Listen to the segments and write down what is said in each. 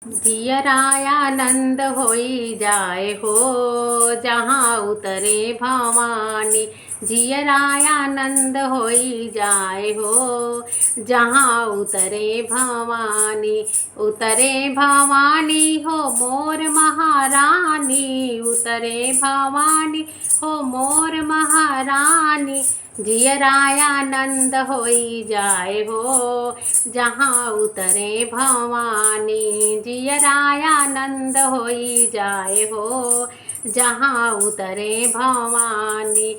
जियरायानंद होई जाए हो जहाँ उतरे भवानी। जियरायानंद होई जाए हो जहाँ उतरे भवानी। उतरे भवानी हो मोर महारानी। उतरे भवानी हो मोर महारानी। जियरायानंद होई जाए हो जहाँ उतरे भवानी। जियरायानंद होई जाए हो जहाँ उतरे भवानी।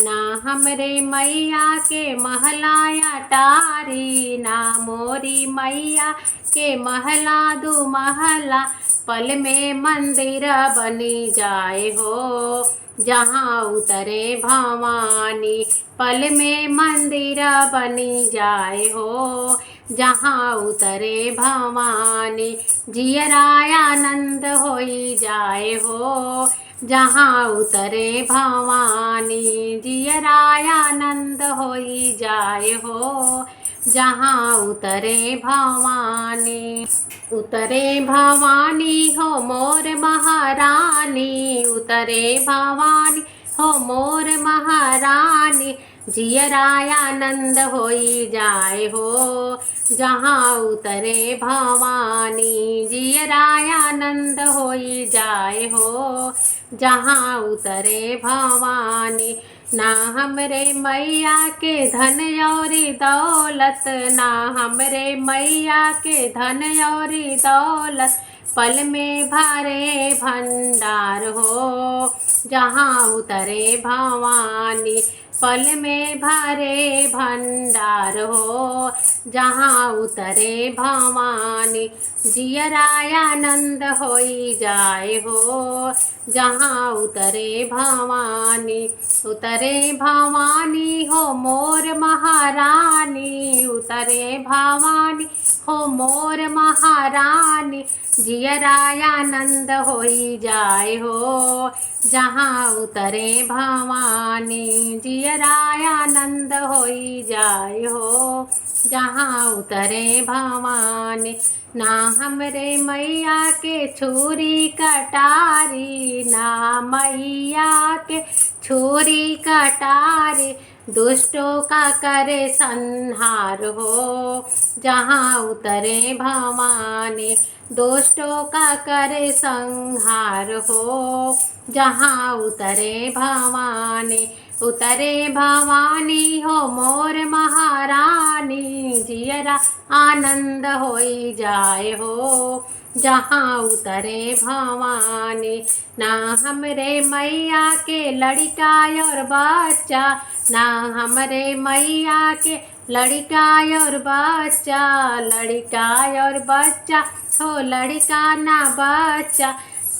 ना हमरे मैया के महलाया टारी। ना मोरी मैया के महला दू महला। पल में मंदिर बनी जाए हो जहाँ उतरे भवानी। पल में मंदिर बनी जाए हो जहाँ उतरे भवानी। जियरायानंद होई जाए हो जहाँ उतरे भवानी। जियरायानंद होई जाए हो जहाँ उतरे भवानी। उतरे भवानी हो मोर महारानी। उतरे भवानी हो मोर महारानी। जियरायानंद होई जाए हो जहाँ उतरे भवानी। जियरायानंद होई जाए हो जहाँ उतरे भवानी। ना हमरे मैया के धन औरी दौलत। ना हमरे मैया के धन औरी दौलत। पल में भरे भंडार हो जहाँ उतरे भवानी। पल में भरे भंडार हो जहाँ उतरे भवानी। जियरायानंद होई जाए हो जहाँ उतरे भवानी। उतरे भवानी हो मोर महारानी। उतरे भवानी हो मोर महारानी। जियरायानंद होई जाए हो जहाँ उतरे भवानी। जियरायानंद होई जाए हो जहाँ उतरे भवानी। ना हमरे मैया के छुरी कटारी। ना मैया के छुरी कटारी। दुष्टों का करे संहार हो जहाँ उतरे भवानी। दुष्टों का करे संहार हो जहाँ उतरे भवानी। उतरे भवानी हो मोर महारानी। जियरा आनंद होई जाए हो जहाँ उतरे भवानी। ना हमरे मैया के लड़का और बच्चा। ना हमरे मैया के लड़का और बच्चा। लड़का और बच्चा हो लड़का ना बच्चा।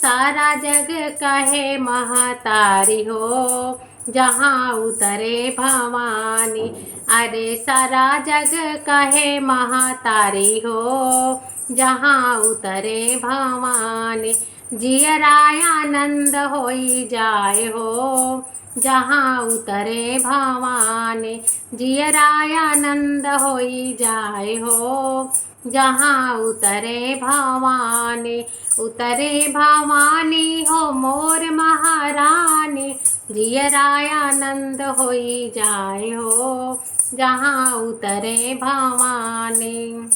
सारा जग कहे महतारी हो जहाँ उतरे भवानी। अरे सारा जग कहे महतारी हो जहाँ उतरे भवानी। जियरायानंद होई जाए हो जहाँ उतरे भवानी। जियरायानंद होई जाए हो जहाँ उतरे भवानी। उतरे भवानी हो मोर महारानी। जियरायानंद होई जाए हो जहाँ उतरे भवानी।